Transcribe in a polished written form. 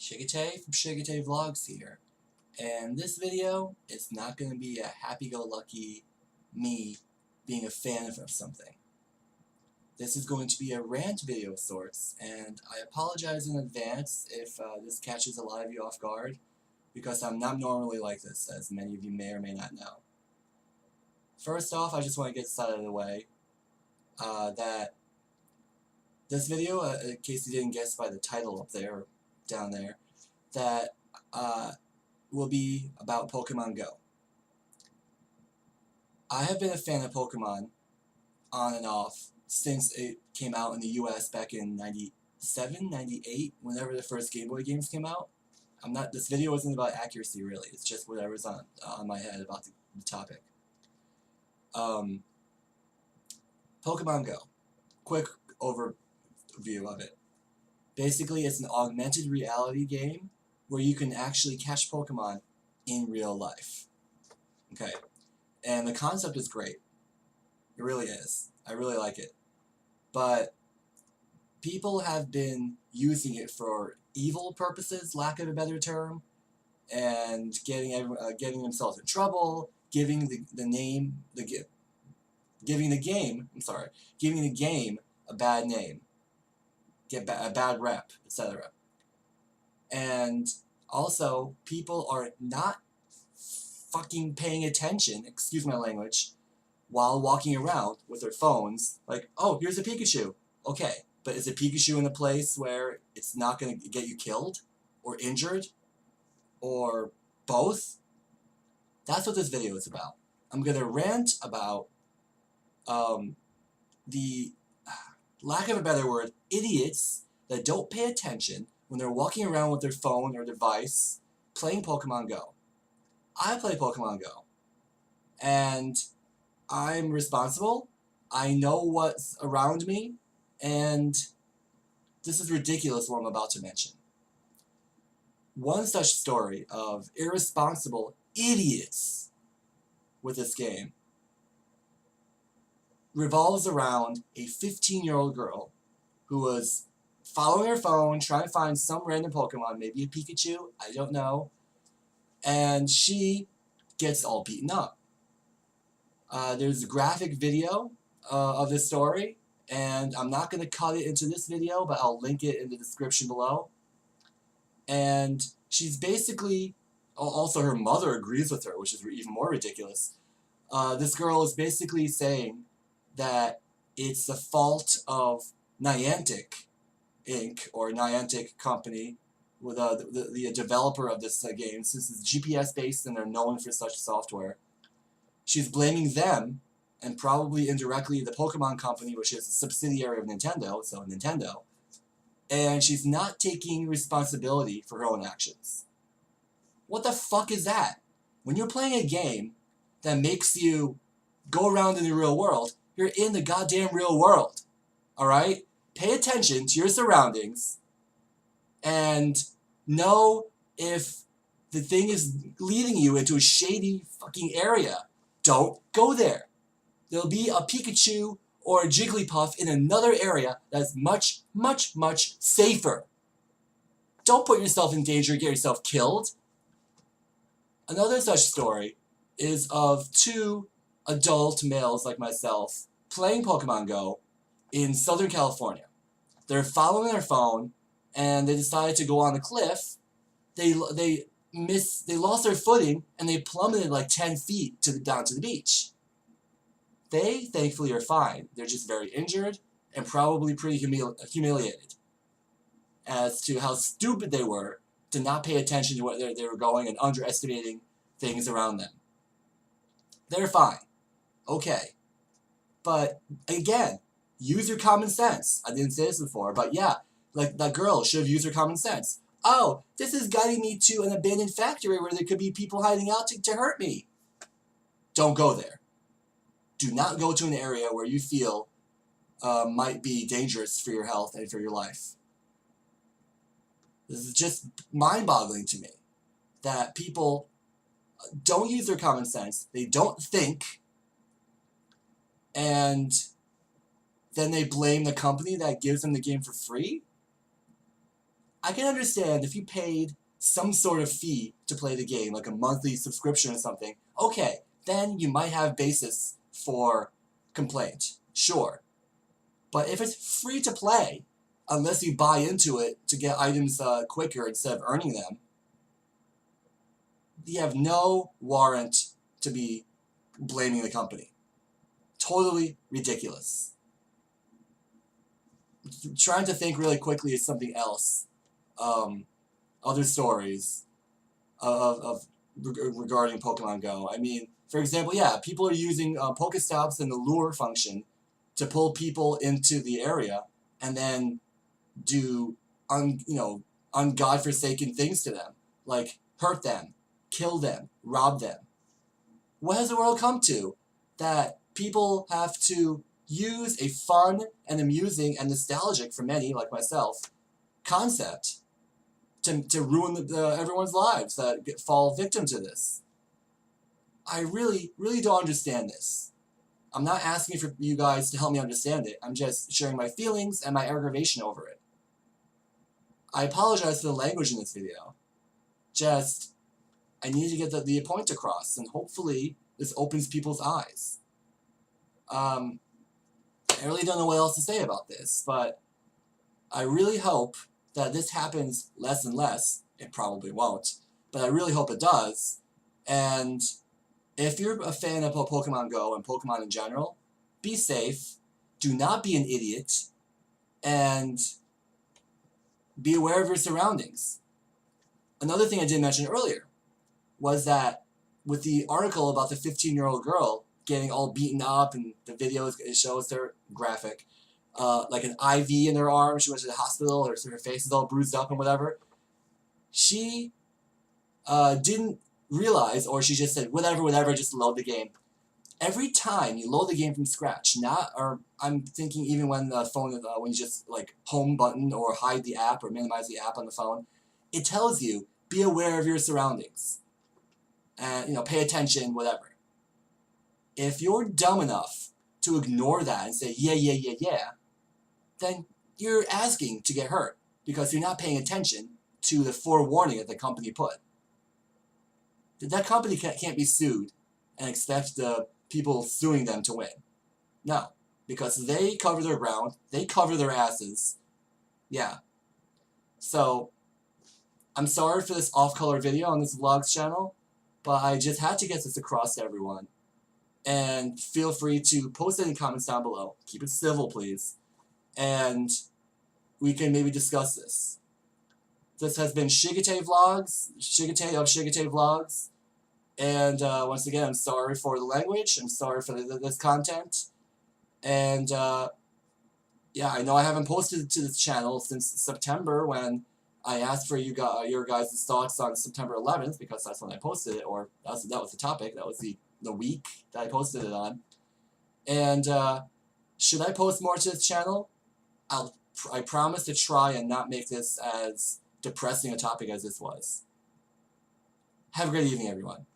Shigate from Shigate Vlogs here, and this video is not going to be a happy-go-lucky me being a fan of something. This is going to be a rant video of sorts, and I apologize in advance if this catches a lot of you off guard, because I'm not normally like this, as many of you may or may not know. First off, I just want to get this out of the way, that this video, in case you didn't guess by the title up there, down there, that will be about Pokemon Go. I have been a fan of Pokemon on and off since it came out in the US back in 97, 98, whenever the first Game Boy games came out. This video isn't about accuracy really, it's just whatever's on my head about the topic. Pokemon Go. Quick overview of it. Basically, it's an augmented reality game where you can actually catch Pokemon in real life. Okay, and the concept is great. It really is. I really like it. But people have been using it for evil purposes, lack of a better term, and getting themselves in trouble, giving the game a bad name, a bad rep, etc. And also, people are not fucking paying attention, excuse my language, while walking around with their phones, like, oh, here's a Pikachu. Okay, but is a Pikachu in a place where it's not going to get you killed, or injured, or both? That's what this video is about. I'm going to rant about the, lack of a better word, idiots that don't pay attention when they're walking around with their phone or device playing Pokemon Go. I play Pokemon Go, and I'm responsible. I know what's around me, and this is ridiculous what I'm about to mention. One such story of irresponsible idiots with this game revolves around a 15-year-old girl who was following her phone, trying to find some random Pokemon, maybe a Pikachu, I don't know, and she gets all beaten up. There's a graphic video of this story, and I'm not going to cut it into this video, but I'll link it in the description below. And she's basically, also her mother agrees with her, which is even more ridiculous. This girl is basically saying that it's the fault of Niantic Inc., or Niantic Company, with the developer of this game, since it's GPS based and they're known for such software. She's blaming them, and probably indirectly the Pokemon Company, which is a subsidiary of Nintendo, so Nintendo, and she's not taking responsibility for her own actions. What the fuck is that? When you're playing a game that makes you go around in the real world, you're in the goddamn real world, alright? Pay attention to your surroundings, and know if the thing is leading you into a shady fucking area. Don't go there. There'll be a Pikachu or a Jigglypuff in another area that's much, much, much safer. Don't put yourself in danger and get yourself killed. Another such story is of two adult males like myself playing Pokemon Go in Southern California. They're following their phone, and they decided to go on a cliff. They lost their footing, and they plummeted like 10 feet down to the beach. They, thankfully, are fine. They're just very injured and probably pretty humiliated as to how stupid they were to not pay attention to where they were going and underestimating things around them. They're fine. Okay. But, again, use your common sense. I didn't say this before, but yeah, like that girl should have used her common sense. Oh, this is guiding me to an abandoned factory where there could be people hiding out to hurt me. Don't go there. Do not go to an area where you feel might be dangerous for your health and for your life. This is just mind-boggling to me that people don't use their common sense, they don't think, and then they blame the company that gives them the game for free? I can understand if you paid some sort of fee to play the game, like a monthly subscription or something, okay, then you might have basis for complaint, sure. But if it's free to play, unless you buy into it to get items quicker instead of earning them, you have no warrant to be blaming the company. Totally ridiculous. Trying to think really quickly is something else. Other stories of regarding Pokemon Go. I mean, for example, yeah, people are using Pokestops and the lure function to pull people into the area and then do ungodforsaken things to them, like hurt them, kill them, rob them. What has the world come to? That people have to use a fun and amusing and nostalgic for many, like myself, concept to ruin everyone's lives that fall victim to this. I really, really don't understand this. I'm not asking for you guys to help me understand it. I'm just sharing my feelings and my aggravation over it. I apologize for the language in this video. Just, I need to get the point across, and hopefully this opens people's eyes. I really don't know what else to say about this, but I really hope that this happens less and less. It probably won't, but I really hope it does. And if you're a fan of Pokemon Go and Pokemon in general, be safe, do not be an idiot, and be aware of your surroundings. Another thing I didn't mention earlier was that with the article about the 15-year-old girl getting all beaten up, and the video it shows her graphic, like an IV in her arm. She went to the hospital. Her face is all bruised up and whatever. She didn't realize, or she just said, whatever, just load the game. Every time you load the game from scratch, I'm thinking even when the phone, when you just like home button or hide the app or minimize the app on the phone, it tells you, be aware of your surroundings. And, pay attention, whatever. If you're dumb enough to ignore that and say, yeah, then you're asking to get hurt because you're not paying attention to the forewarning that the company put. That company can't be sued and expect the people suing them to win. No, because they cover their ground, they cover their asses. Yeah. So, I'm sorry for this off-color video on this vlogs channel, but I just had to get this across to everyone. And feel free to post any comments down below. Keep it civil, please. And we can maybe discuss this. This has been Shigete Vlogs, Shigete of Shigete Vlogs. And once again, I'm sorry for the language. I'm sorry for this content. And yeah, I know I haven't posted to this channel since September when I asked for your guys' thoughts on September 11th, because that's when I posted it, or that was the topic. That was the week that I posted it on. And should I post more to this channel? I promise to try and not make this as depressing a topic as this was. Have a great evening, everyone.